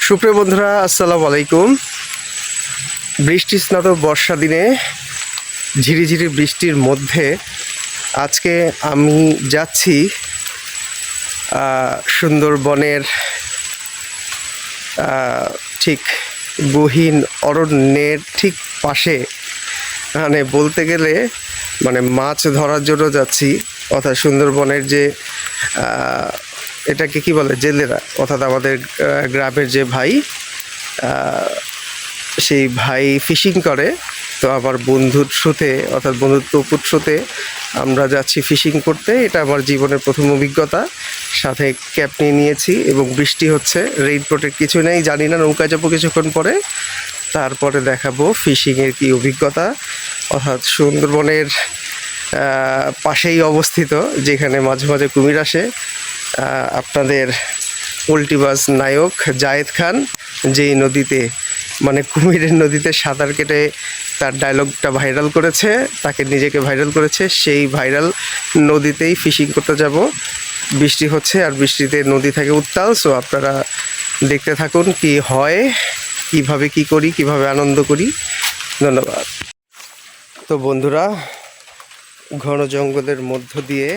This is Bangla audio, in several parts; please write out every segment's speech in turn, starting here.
সুপ্রিয় বন্ধুরা, আসসালামু আলাইকুম। বৃষ্টি স্নাত বর্ষা দিনে ঝিরিঝিরি বৃষ্টির মধ্যে আজকে আমি যাচ্ছি সুন্দরবনের ঠিক গহীন অরণ্যের ঠিক পাশে, মানে বলতে গেলে মাছ ধরার জন্য যাচ্ছি। অর্থাৎ সুন্দরবনের যে এটাকে কি বলে, জেলেরা, অর্থাৎ আমাদের গ্রামের যে ভাই, সেই ভাই ফিশিং করে। তো আমার বন্ধুর থ্রুতে, অর্থাৎ বন্ধুর তপুর থ্রুতে আমরা যাচ্ছি ফিশিং করতে। এটা আমার জীবনের প্রথম অভিজ্ঞতা। সাথে ক্যাপ নিয়ে নিয়েছি এবং বৃষ্টি হচ্ছে, রেইনকোটের কিছু নেই, জানি না নৌকা যাবো কিছুক্ষণ পরে। তারপরে দেখাবো ফিশিংয়ের কি অভিজ্ঞতা। অর্থাৎ সুন্দরবনের পাশেই অবস্থিত, যেখানে মাঝে মাঝে কুমির আসে। আপনাদের পোল্ট্রিবাজ নায়ক জায়েদ খান যেই নদীতে, কুমিরের নদীতে সাঁতার কেটে তার ডায়লগটা ভাইরাল করেছে, তাকে নিজেকে ভাইরাল করেছে, সেই ভাইরাল নদীতেই ফিশিং করতে যাব। বৃষ্টি হচ্ছে আর বৃষ্টিতে নদী থাকে উত্তাল। সো আপনারা দেখতে থাকুন কি হয়, কিভাবে কি করি, কিভাবে আনন্দ করি। ধন্যবাদ। তো বন্ধুরা, ঘন জঙ্গলের মধ্য দিয়ে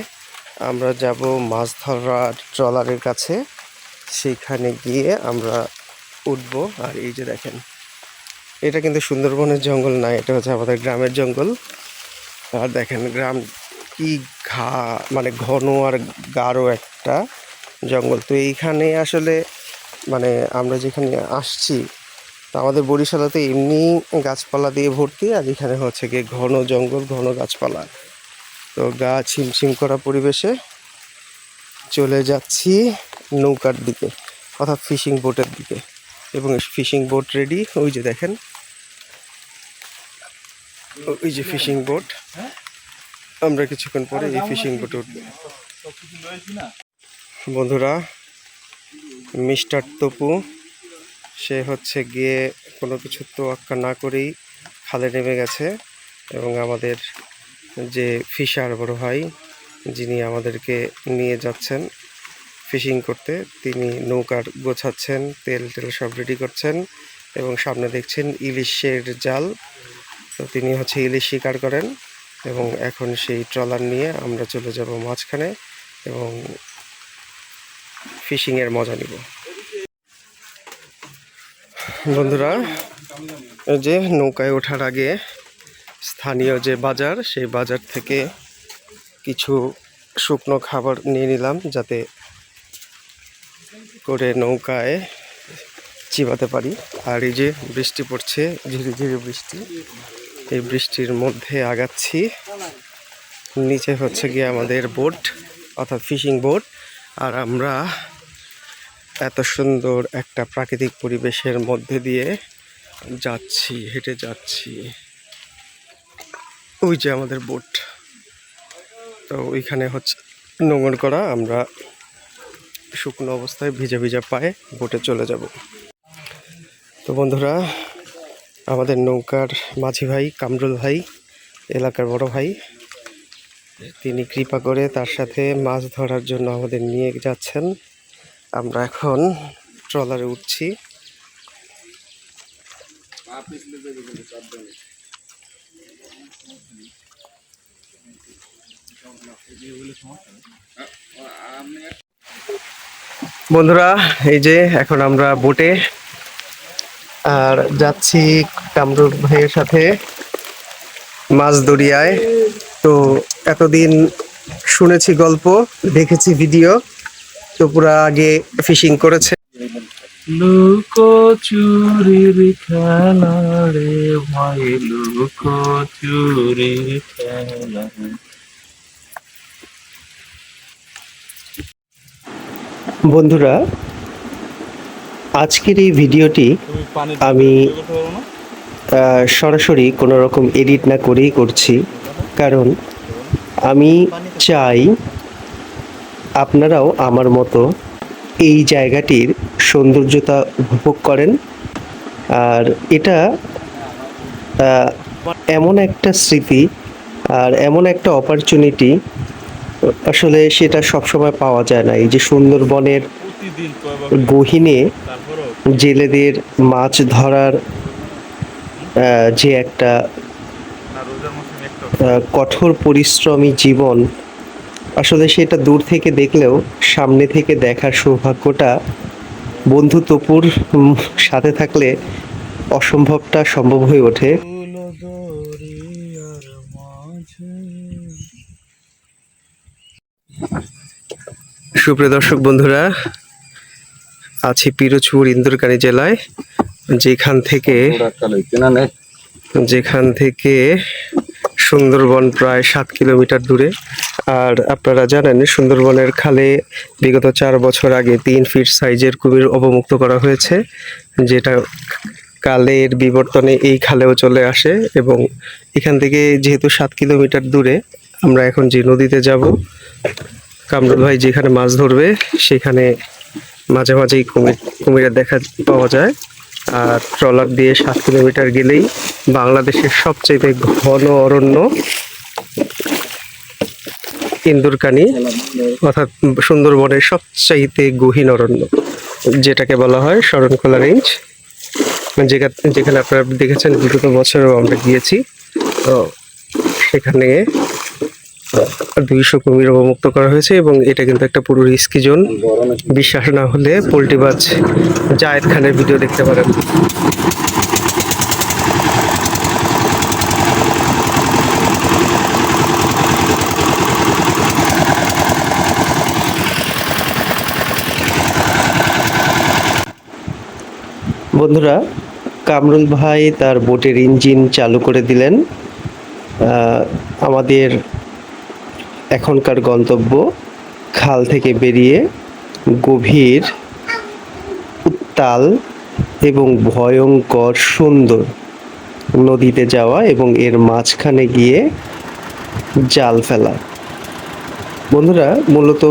আমরা যাব মাছ ধরার ট্রলারের কাছে। সেইখানে গিয়ে আমরা উঠব। আর এই যে দেখেন, এটা কিন্তু সুন্দরবনের জঙ্গল না, এটা হচ্ছে আমাদের গ্রামের জঙ্গল। আর দেখেন গ্রাম কি ঘন আর গাঢ় একটা জঙ্গল। তো এইখানে আসলে আমরা যেখানে আসছি, তো আমাদের বরিশালেতে এমনি গাছপালা দিয়ে ভর্তি, আর এখানে হচ্ছে গিয়ে ঘন জঙ্গল, ঘন গাছপালা। তো গা ছিমছিম করা পরিবেশে চলে যাচ্ছি নৌকার দিকে, অর্থাৎ ফিশিং বোটের দিকে। এবং ফিশিং বোট রেডি, ওই যে দেখেন, ওই যে ফিশিং বোট। আমরা কিছুক্ষণ পরে এই ফিশিং বোটে উঠব। বন্ধুরা, মিস্টার তপু, সে হচ্ছে গিয়ে কোনো কিছু তোয়াক্কা না করেই খালে নেমে গেছে। এবং আমাদের যে ফিশার বড় ভাই, যিনি আমাদেরকে নিয়ে যাচ্ছেন ফিশিং করতে, তিনি নৌকার গোছাচ্ছেন, তেল সব রেডি করছেন। এবং সামনে দেখছেন ইলিশের জাল। তো তিনি হচ্ছে ইলিশ শিকার করেন। এবং এখন সেই ট্রলার নিয়ে আমরা চলে যাব মাঝখানে এবং ফিশিংয়ের মজা নিব। বন্ধুরা, এই যে নৌকায় ওঠার আগে স্থানীয় যে বাজার, সেই বাজার থেকে কিছু শুকনো খাবার নিয়ে নিলাম, যাতে করে নৌকায় চিবাতে পারি। আর এই যে বৃষ্টি পড়ছে, ঝিরিঝিরি বৃষ্টি, এই বৃষ্টির মধ্যে আগাচ্ছি। নিচে হচ্ছে গিয়ে আমাদের বোট, অর্থাৎ ফিশিং বোট। আর আমরা এত সুন্দর একটা প্রাকৃতিক পরিবেশের মধ্যে দিয়ে যাচ্ছি, হেঁটে যাচ্ছি। ওই যে আমাদের বোট, তো ওইখানে হচ্ছে নোঙর করা। আমরা শুকনো অবস্থায় ভিজা ভিজা পায়ে বোটে চলে যাব। তো বন্ধুরা, আমাদের নৌকার মাঝি ভাই কামরুল ভাই, এলাকার বড় ভাই, তিনি কৃপা করে তার সাথে মাছ ধরার জন্য আমাদের নিয়ে যাচ্ছেন। আমরা এখন ট্রলারে উঠছি। বন্ধুরা, এই যে এখন আমরা বোটে আর যাচ্ছি কামরুল ভাইয়ের সাথে মাছ দরিয়ায়। তো এতদিন শুনেছি গল্প, দেখেছি ভিডিও, তো পুরা আগে ফিশিং করেছে। লুকোচুরির খেলা রে ভাই, লুকোচুরির খেলা। বন্ধুরা, আজকের এই ভিডিওটি আমি সরাসরি কোনো রকম এডিট না করেই করছি, কারণ আমি চাই আপনারাও আমার মতো এই জায়গাটির সৌন্দর্যতা উপভোগ করেন। আর এটা এমন একটা স্মৃতি আর এমন একটা অপরচুনিটি, আসলে সেটা সবসময় পাওয়া যায় না। এই যে সুন্দরবনের গহীনে জেলেদের মাছ ধরার যে একটা কঠোর পরিশ্রমী জীবন, আসলে সেটা দূর থেকে দেখলেও সামনে থেকে দেখার সৌভাগ্যটা বন্ধু তপুর সাথে থাকলে অসম্ভবটা সম্ভব হয়ে ওঠে। সুপ্রিয় দর্শক বন্ধুরা, আছি পিরোজপুর ইন্দুরকানী জেলায়, যেখান থেকে সুন্দরবন প্রায় 7 কিলোমিটার দূরে। আর আপনারা জানেন সুন্দরবনের খালে বিগত 4 বছর আগে 3 ফিট সাইজের কুমির অবমুক্ত করা হয়েছে, যেটা কালের বিবর্তনে এই খালেও চলে আসে। এবং এখান থেকে যেহেতু 7 কিলোমিটার দূরে, আমরা এখন যে নদীতে যাব, কামরুল ভাই যেখানে মাছ ধরবে সেখানে মাঝে মাঝেই কুমিরের দেখা পাওয়া যায়। আর ট্রলার দিয়ে 7 কিলোমিটার গেলেই বাংলাদেশের সবচেয়ে ঘন অরণ্য ইন্দুরকানী, অর্থাৎ সুন্দরবনের সবচাইতে গহীন অরণ্য, যেটাকে বলা হয় শরণখোলা রেঞ্জ, যেখানে আপনারা দেখেছেন বিগত বছরেও আমরা গিয়েছি। তো সেখানে 200 কুমির অবমুক্ত করা হয়েছে এবং এটা কিন্তু একটা পুরো রিস্কি জোন। বিশ্বাস না হলে পোল্ট্রিবাজ জায়েদ খানের ভিডিও দেখতে পারেন। বন্ধুরা, কামরুল ভাই তার বোটের ইঞ্জিন চালু করে দিলেন। আমাদের এখনকার গন্তব্য খাল থেকে বেরিয়ে গভীর, উত্তাল এবং ভয়ঙ্কর সুন্দর নদীতে যাওয়া এবং এর মাঝখানে গিয়ে জাল ফেলা। বন্ধুরা, মূলত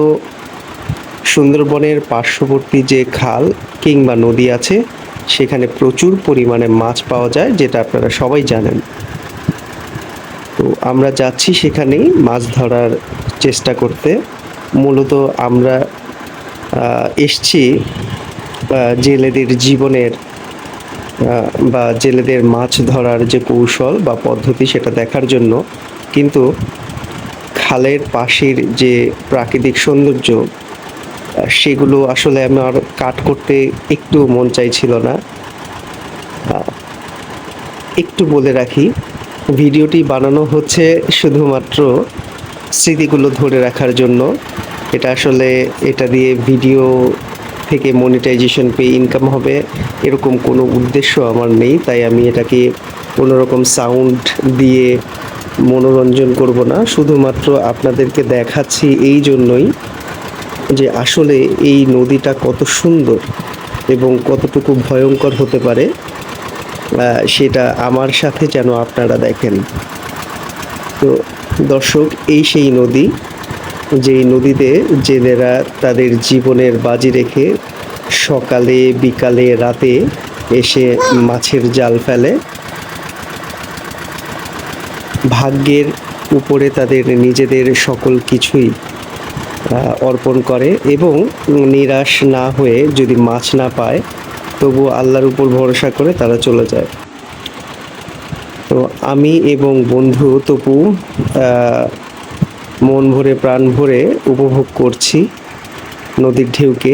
সুন্দরবনের পার্শ্ববর্তী যে খাল কিংবা নদী আছে সেখানে প্রচুর পরিমাণে মাছ পাওয়া যায়, যেটা আপনারা সবাই জানেন। তো আমরা যাচ্ছি সেখানেই মাছ ধরার চেষ্টা করতে। মূলত আমরা এসছি জেলেদের জীবনের বা জেলেদের মাছ ধরার যে কৌশল বা পদ্ধতি সেটা দেখার জন্য। কিন্তু খালের পাশের যে প্রাকৃতিক সৌন্দর্য, সেগুলো আসলে আমার কাট করতে একটু মন চাইছিল না। একটু বলে রাখি, ভিডিওটি বানানো হচ্ছে শুধুমাত্র স্মৃতিগুলো ধরে রাখার জন্য। এটা দিয়ে ভিডিও থেকে মনিটাইজেশন পেয়ে ইনকাম হবে এরকম কোনো উদ্দেশ্য আমার নেই। তাই আমি এটাকে কোনোরকম সাউন্ড দিয়ে মনোরঞ্জন করব না, শুধুমাত্র আপনাদেরকে দেখাচ্ছি এই জন্যই যে আসলে এই নদীটা কত সুন্দর এবং কতটুকু ভয়ঙ্কর হতে পারে, সেটা আমার সাথে যেন আপনারা দেখেন। তো দর্শক, এই সেই নদী, যেই নদীতে জেলেরা তাদের জীবনের বাজি রেখে সকালে, বিকালে, রাতে এসে মাছের জাল ফেলে। ভাগ্যের উপরে তাদের নিজেদের সকল কিছুই অর্পণ করে এবং নিরাশ না হয়ে যদি মাছ না পায় তবু আল্লাহর উপর ভরসা করে তারা চলে যায়। তো আমি এবং বন্ধু তপু মন ভরে প্রাণ ভরে উপভোগ করছি নদীর ঢেউকে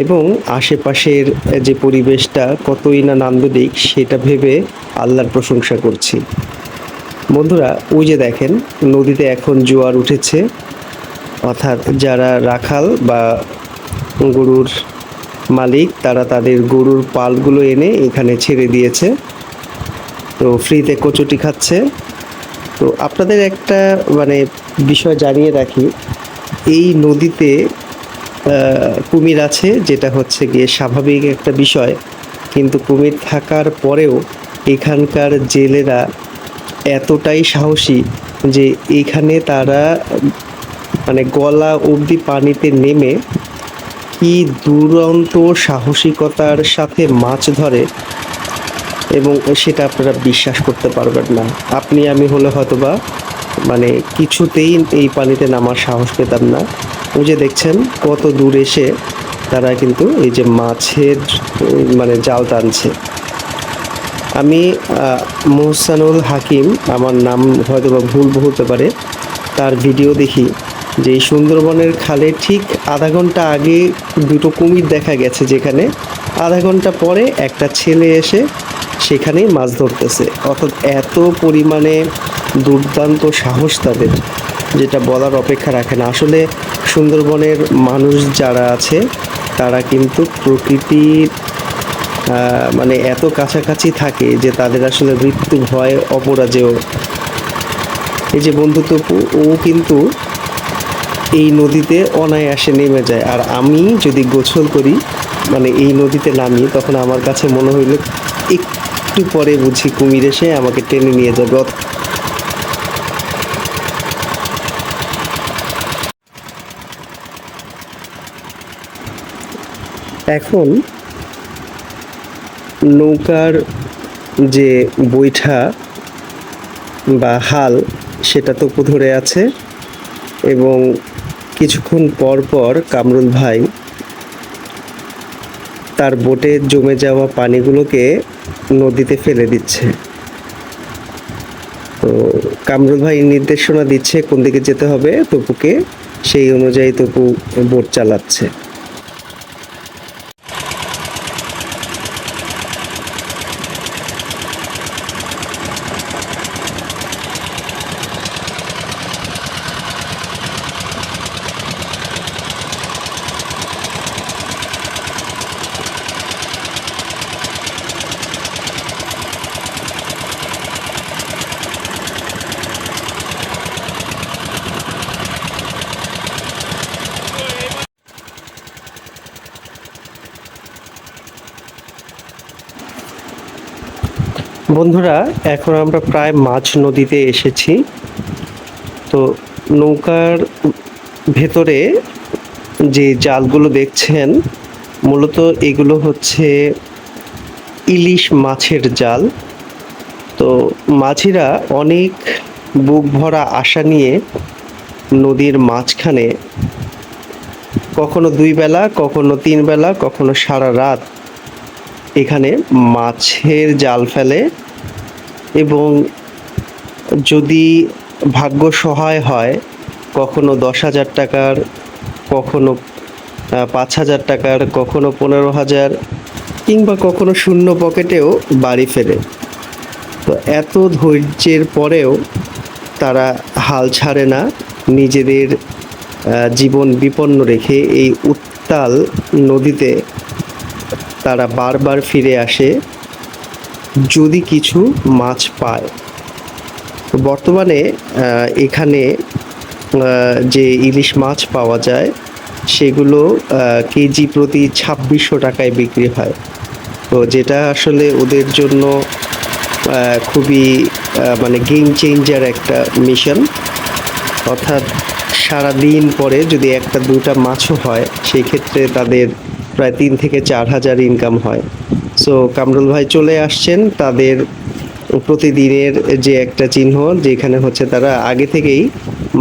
এবং আশেপাশের যে পরিবেশটা কতই না নান্দনিক সেটা ভেবে আল্লাহর প্রশংসা করছি। বন্ধুরা, ওই যে দেখেন নদীতে এখন জোয়ার উঠেছে, অর্থাৎ যারা রাখাল বা গরুর মালিক তারা তাদের গরুর পালগুলো এনে এখানে ছেড়ে দিয়েছে। তো ফ্রিতে কচুটি খাচ্ছে। তো আপনাদের একটা বিষয় জানিয়ে রাখি, এই নদীতে কুমির আছে, যেটা হচ্ছে গিয়ে স্বাভাবিক একটা বিষয়। কিন্তু কুমির থাকার পরেও এখানকার জেলেরা এতটাই সাহসী যে এখানে তারা গলা অবধি পানিতে নেমে কি দুরন্ত সাহসিকতার সাথে মাছ ধরে এবং সেটা আপনারা বিশ্বাস করতে পারবেন না। আপনি আমি হলে হয়তোবা কিছুতেই এই পানিতে নামার সাহস পেতাম না। ওই যে দেখছেন কত দূর এসে তারা কিন্তু এই যে মাছের মানে জাল টানছে। আমি মোহসানুল হাকিম, আমার নাম হয়তো বা ভুল হতে পারে, তার ভিডিও দেখি যে এই সুন্দরবনের খালে ঠিক আধা ঘন্টা আগে দুটো কুমির দেখা গেছে, যেখানে আধা ঘন্টা পরে একটা ছেলে এসে সেখানেই মাছ ধরতেছে। অর্থাৎ এত পরিমাণে দুর্দান্ত সাহস তাদের, যেটা বলার অপেক্ষা রাখে না। আসলে সুন্দরবনের মানুষ যারা আছে তারা কিন্তু প্রকৃতির মানে এত কাছাকাছি থাকে যে তাদের আসলে মৃত্যু ভয় অপরাজেয়। এই যে বন্ধু তপু, ও কিন্তু এই নদীতে অনায়াসে নেমে যায়, আর আমি যদি গোসল করি মানে এই নদীতে নামি, তখন আমার কাছে মনে হইল একটু পরে বুঝি কুমির এসে আমাকে টেনে নিয়ে যাবে। এখন নৌকার যে বৈঠা বা হাল সেটা তো ধরে আছে, এবং কিছুক্ষণ পর পর কামরুল ভাই তার বোটে জমে যাওয়া পানিগুলোকে নদীতে ফেলে দিচ্ছে। তো কামরুল ভাই নির্দেশনা দিচ্ছে কোন দিকে যেতে হবে তপুকে, সেই অনুযায়ী তপু বোট চালাচ্ছে। বন্ধুরা, এখন আমরা প্রায় মাঝ নদীতে এসেছি। তো নৌকার ভেতরে যে জালগুলো দেখছেন, মূলত এগুলো হচ্ছে ইলিশ মাছের জাল। তো মাঝিরা অনেক বুক ভরা আশা নিয়ে নদীর মাঝখানে কখনো 2 বেলা, কখনো 3 বেলা, কখনো সারা রাত এখানে মাছের জাল ফেলে, এবং যদি ভাগ্য সহায় হয় কখনো 10,000 টাকার, কখনো 5,000 টাকার, কখনো 15,000, কিংবা কখনো শূন্য পকেটেও বাড়ি ফেরে। তো এত ধৈর্যের পরেও তারা হাল ছাড়ে না, নিজেদের জীবন বিপন্ন রেখে এই উত্তাল নদীতে তারা বারবার ফিরে আসে যদি কিছু মাছ পায়। তো বর্তমানে এখানে যে ইলিশ মাছ পাওয়া যায় সেগুলো কেজি প্রতি 2600 টাকায় বিক্রি হয়। তো যেটা আসলে ওদের জন্য খুবই মানে গেম চেঞ্জার একটা মিশন। অর্থাৎ সারাদিন পরে যদি 1-2টা মাছও হয়, সেই ক্ষেত্রে তাদের প্রায় 3 থেকে 4 হাজার ইনকাম হয়। সো কামরুল ভাই চলে আসছেন তাদের প্রতিদিনের যে একটা চিহ্ন, যেখানে হচ্ছে তারা আগে থেকেই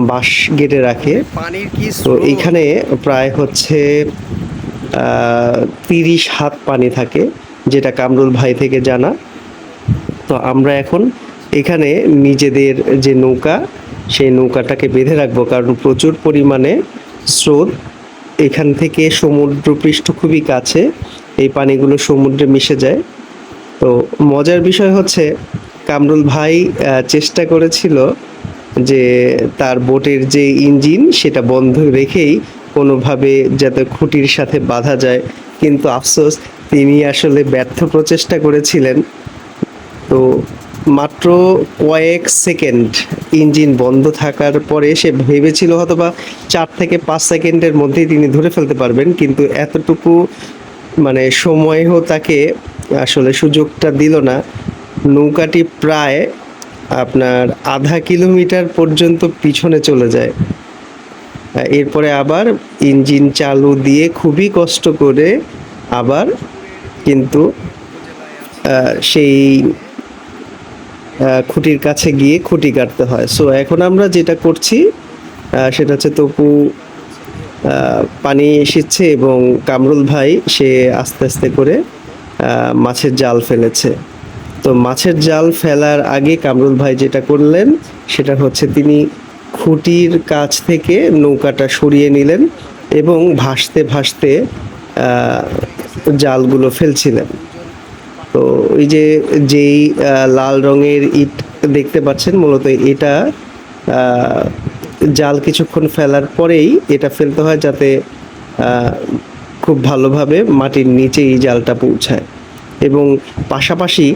বাঁশ গেটে রাখে। তো এইখানে প্রায় হচ্ছে 30 হাত পানি থাকে, যেটা কামরুল ভাই থেকে জানা। তো আমরা এখন এখানে নিজেদের যে নৌকা, সেই নৌকাটাকে বেঁধে রাখবো, কারণ প্রচুর পরিমাণে স্রোত। এখান থেকে সমুদ্রপৃষ্ঠ খুবই কাছে, এই পানিগুলো সমুদ্রে মিশে যায়। তো মজার বিষয় হচ্ছে কামরুল ভাই চেষ্টা করেছিল যে তার বোটের যে ইঞ্জিন সেটা বন্ধ রেখেই কোনোভাবে যাতে খুঁটির সাথে বাঁধা যায়, কিন্তু আফসোস তিনি আসলে ব্যর্থ প্রচেষ্টা করেছিলেন। তো মাত্র কয়েক সেকেন্ড ইঞ্জিন বন্ধ থাকার পরে সে ভেবেছিল হয়তোবা 4 থেকে 5 সেকেন্ডের মধ্যেই তিনি ধরে ফেলতে পারবেন, কিন্তু এতটুকু মানে সময়ও তাকে আসলে সুযোগটা দিল না। নৌকাটি প্রায় আপনার আধা কিলোমিটার পর্যন্ত পিছনে চলে যায়। এরপরে আবার ইঞ্জিন চালু দিয়ে খুবই কষ্ট করে আবার কিন্তু সেই খুঁটির কাছে গিয়ে খুঁটি কাটতে হয়। সো এখন আমরা যেটা করছি সেটা হচ্ছে তপু পানি এসেছে এবং কামরুল ভাই সে আস্তে আস্তে করে মাছের জাল ফেলেছে। তো মাছের জাল ফেলার আগে কামরুল ভাই যেটা করলেন সেটা হচ্ছে তিনি খুঁটির কাছ থেকে নৌকাটা সরিয়ে নিলেন এবং ভাসতে ভাসতে জালগুলো ফেলছিলেন। তো ওই যে যেই লাল রঙের ইট দেখতে পাচ্ছেন, মূলত এটা জাল কিছুক্ষণ ফেলার পরেই এটা ফেলতে হয়, যাতে খুব ভালোভাবে মাটির নিচে এই জালটা পৌঁছায়। এবং পাশাপাশি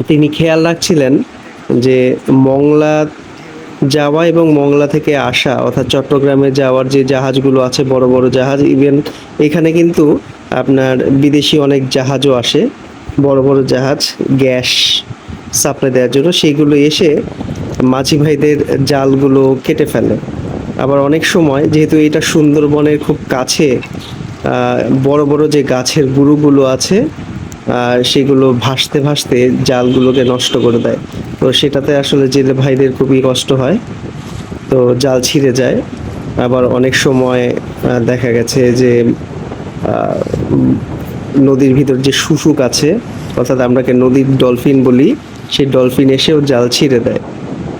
তিনি খেয়াল রাখছিলেন যে মংলা যাওয়া এবং মংলা থেকে আসা, অর্থাৎ চট্টগ্রামে যাওয়ার যে জাহাজগুলো আছে, বড় বড় জাহাজ, ইভেন এখানে কিন্তু আপনার বিদেশি অনেক জাহাজও আসে, বড় বড় জাহাজ গ্যাস সাপ্লাই দেওয়ার জন্য, সেইগুলো এসে মাঝি ভাইদের জালগুলো কেটে ফেলে। আবার অনেক সময় যেহেতু এটা সুন্দরবনের খুব কাছে, বড় বড় যে গাছের গুঁড়োগুলো আছে সেগুলো ভাসতে ভাসতে জালগুলোকে নষ্ট করে দেয়। তো সেটাতে আসলে জেলে ভাইদের খুবই কষ্ট হয়, তো জাল ছিঁড়ে যায়। আবার অনেক সময় দেখা গেছে যে নদীর ভিতর যে শুশুক আছে, অর্থাৎ আমরাকে নদীর ডলফিন বলি, সেই ডলফিন এসেও জাল ছিঁড়ে দেয়।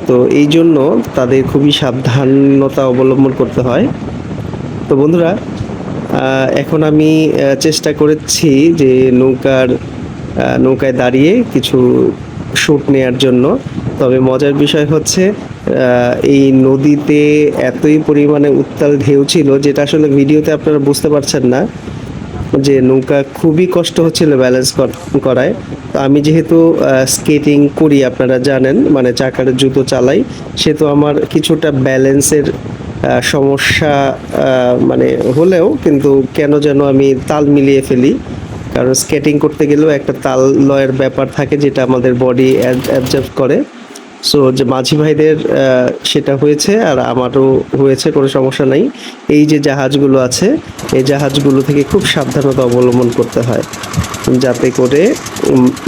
তো এই জন্য তাদের খুবই সাবধানতা অবলম্বন করতে হয়। তো বন্ধুরা, এখন আমি চেষ্টা করেছি যে নৌকায় দাঁড়িয়ে কিছু শ্যুট নেয়ার জন্য। তবে মজার বিষয় হচ্ছে এই নদীতে এতই পরিমাণে উত্তাল ঢেউ ছিল, যেটা আসলে ভিডিওতে আপনারা বুঝতে পারছেন না, যে নৌকা খুবই কষ্ট হচ্ছিল ব্যালেন্স করায়। তো আমি যেহেতু স্কেটিং করি, আপনারা জানেন, মানে চাকার জুতো চালাই, সেহেতু আমার কিছুটা ব্যালেন্সের সমস্যা মানে হলেও কিন্তু কেন যেন আমি তাল মিলিয়ে ফেলি, কারণ স্কেটিং করতে গেলেও একটা তাল লয়ের ব্যাপার থাকে যেটা আমাদের বডি অ্যাবজর্ব করে। সো যে মাঝি ভাইদের সেটা হয়েছে, আর আমারও হয়েছে, কোনো সমস্যা নাই। এই যে জাহাজগুলো আছে, এই জাহাজগুলো থেকে খুব সাবধানতা অবলম্বন করতে হয় যাতে করে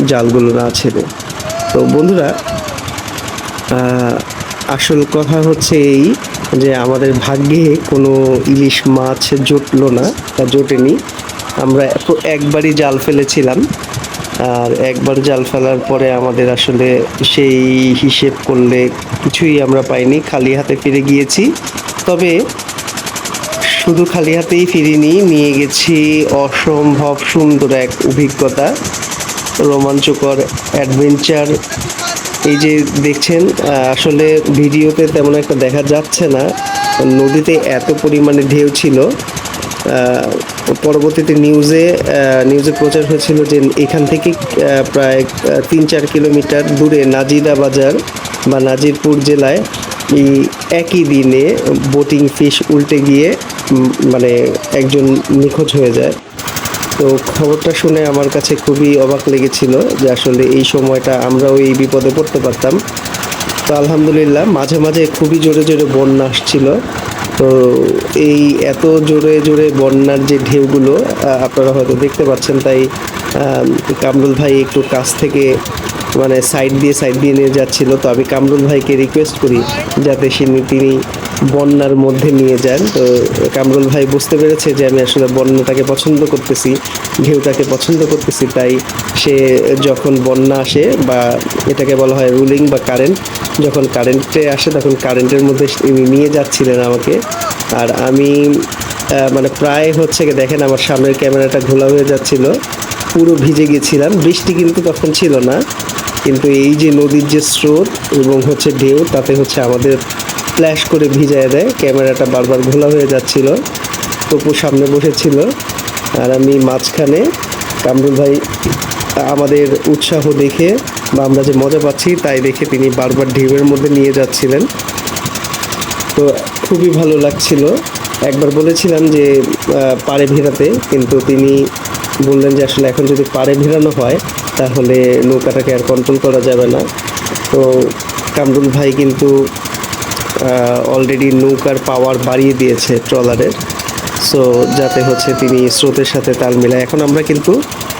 জালগুলো না ছেড়ে। তো বন্ধুরা, আসল কথা হচ্ছে এই যে আমাদের ভাগ্যে কোনো ইলিশ মাছ জুটলো না বা জোটেনি। আমরা একবারই জাল ফেলেছিলাম, আর একবার জাল ফেলার পরে আমাদের আসলে সেই হিসেব করলে কিছুই আমরা পাইনি, খালি হাতে ফিরে গিয়েছি। তবে শুধু খালি হাতেই ফিরিনি, নিয়ে গেছি অসম্ভব সুন্দর এক অভিজ্ঞতা, রোমাঞ্চকর অ্যাডভেঞ্চার। এই যে দেখছেন, আসলে ভিডিওতে তেমন একটা দেখা যাচ্ছে না, নদীতে এত পরিমাণে ঢেউ ছিল। পরবর্তীতে নিউজে প্রচার হয়েছিল যে এখান থেকে প্রায় 3-4 কিলোমিটার দূরে নাজিরা বাজার বা নাজিরপুর জেলায় এই একই দিনে বোটিং ফিশ উল্টে গিয়ে মানে একজন নিখোঁজ হয়ে যায়। তো খবরটা শুনে আমার কাছে খুবই অবাক লেগেছিল যে আসলে এই সময়টা আমরাও এই বিপদে পড়তে পারতাম। তো আলহামদুলিল্লাহ, মাঝে মাঝে খুবই জোরে জোরে বন্যা আসছিল। তো এই এত জোরে জোরে বন্যার যে ঢেউগুলো আপনারা হয়তো দেখতে পাচ্ছেন, তাই কামরুল ভাই একটু কাছ থেকে মানে সাইড দিয়ে নিয়ে যাচ্ছিল। তো আমি কামরুল ভাইকে রিকোয়েস্ট করি যাতে তিনি বন্যার মধ্যে নিয়ে যান। তো কামরুল ভাই বুঝতে পেরেছে যে আমি আসলে বন্যাটাকে পছন্দ করতেছি, ঢেউটাকে পছন্দ করতেছি, তাই সে যখন বন্যা আসে বা এটাকে বলা হয় রুলিং বা কারেন্ট, যখন কারেন্টে আসে তখন কারেন্টের মধ্যে নিয়ে যাচ্ছিলেন আমাকে। আর আমি মানে প্রায় হচ্ছে গিয়ে দেখেন আমার সামনের ক্যামেরাটা ঘোলা হয়ে যাচ্ছিল, পুরো ভিজে গেছিলাম। বৃষ্টি কিন্তু তখন ছিল না, কিন্তু এই যে নদীর যে স্রোত এবং হচ্ছে ঢেউ, তাতে হচ্ছে আমাদের ফ্ল্যাশ করে ভিজায় দেয়, ক্যামেরাটা বারবার ঘোলা হয়ে যাচ্ছিল। তপু সামনে বসেছিল আর আমি মাঝখানে। কামরুল ভাই আমাদের উৎসাহ দেখে বা আমরা যে মজা পাচ্ছি তাই দেখে তিনি বারবার ঢেউয়ের মধ্যে নিয়ে যাচ্ছিলেন। তো খুবই ভালো লাগছিল। একবার বলেছিলাম যে পাড়ে ভিড়াতে, কিন্তু তিনি বললেন যে আসলে এখন যদি পাড়ে ভিড়ানো হয় তাহলে নৌকাটাকে আর কন্ট্রোল করা যাবে না। তো কামরুল ভাই কিন্তু অলরেডি নৌকার পাওয়ার বাড়িয়ে দিয়েছে ট্রলারের, সো যাতে হচ্ছে তিনি স্রোতের সাথে তাল মেলায়। এখন আমরা কিন্তু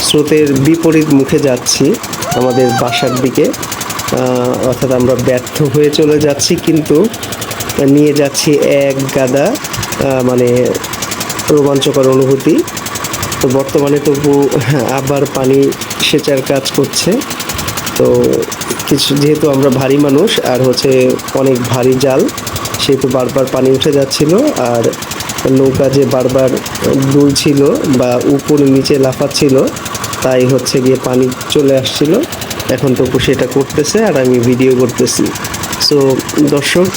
স্রোতের বিপরীত মুখে যাচ্ছি আমাদের বাসার দিকে, অর্থাৎ আমরা ব্যর্থ হয়ে চলে যাচ্ছি, কিন্তু নিয়ে যাচ্ছি এক গাদা মানে রোমাঞ্চকর অনুভূতি। তো বর্তমানে তবু আবার পানি সেচার কাজ করছে। তো কিছু যেহেতু আমরা ভারী মানুষ আর হচ্ছে অনেক ভারী জাল, সেহেতু বারবার পানি উঠে যাচ্ছিল আর নৌকা যে বারবার দুলছিল বা উপরে নিচে লাফাচ্ছিল, তাই হচ্ছে গিয়ে পানি চলে আসছিল। এখন তবু সেটা করতেছে আর আমি ভিডিও করতেছি। সো দর্শক,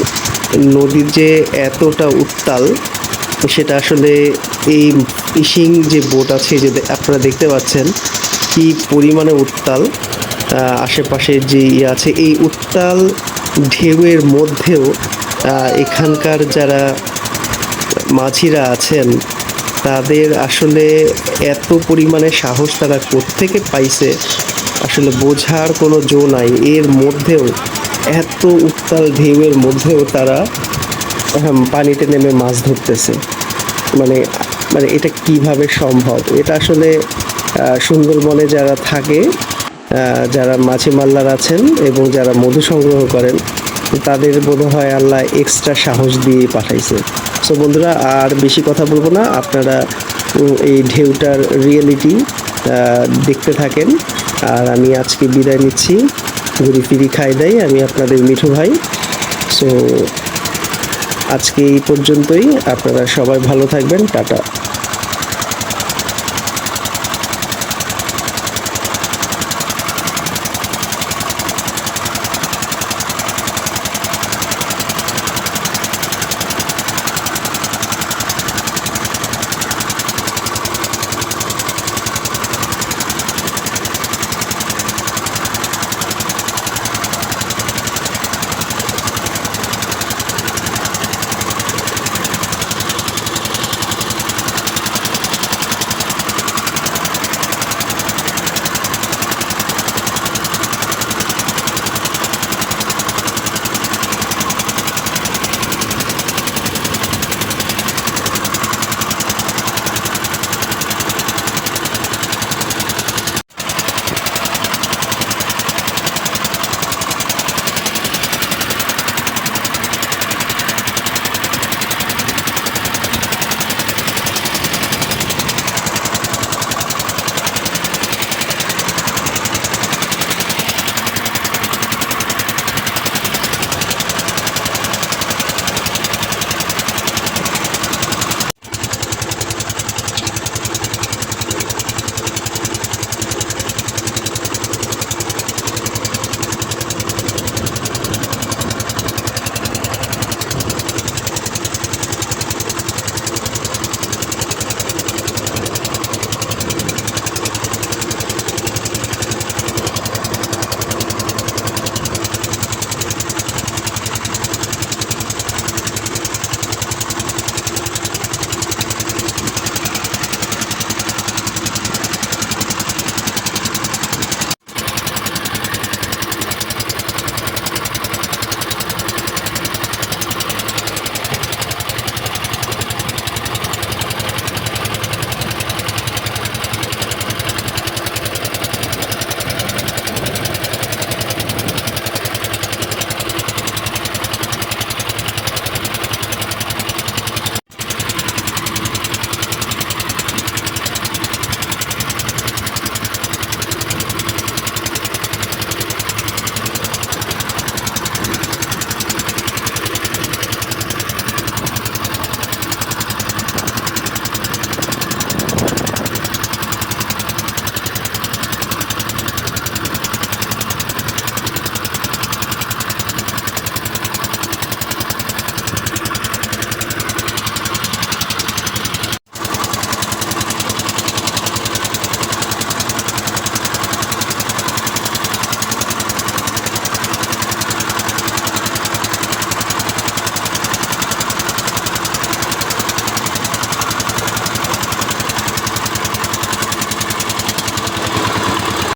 নদীর যে এতটা উত্তাল, সেটা আসলে এই ফিশিং যে বোট আছে যে আপনারা দেখতে পাচ্ছেন কি পরিমাণে উত্তাল। আশেপাশে যে ইয়ে আছে, এই উত্তাল ঢেউয়ের মধ্যেও এখানকার যারা মাঝিরা আছেন তাদের আসলে এত পরিমাণে সাহস তারা কোত্থেকে পাইছে আসলে বোঝার কোনো জো নাই। এর মধ্যেও এত উত্তাল ঢেউয়ের মধ্যেও তারা পানিতে নেমে মাছ ধরতেছে। মানে মানে এটা কিভাবে সম্ভব? এটা আসলে সুন্দরবনে যারা থাকে, যারা মাছি মাল্লার আছেন এবং যারা মধু সংগ্রহ করেন, তাদের বোধহয় আল্লাহ এক্সট্রা সাহস দিয়ে পাঠাইছে। সো বন্ধুরা, আর বেশি কথা বলবো না, আপনারা এই ঢেউটার রিয়েলিটি দেখতে থাকেন। আর আমি আজকে বিদায় নিচ্ছি। ঘুরি ফিরি খাই দেয় আমি আপনাদের মিঠু ভাই। সো আজকে এই পর্যন্তই। আপনারা সবাই ভালো থাকবেন। টাটা।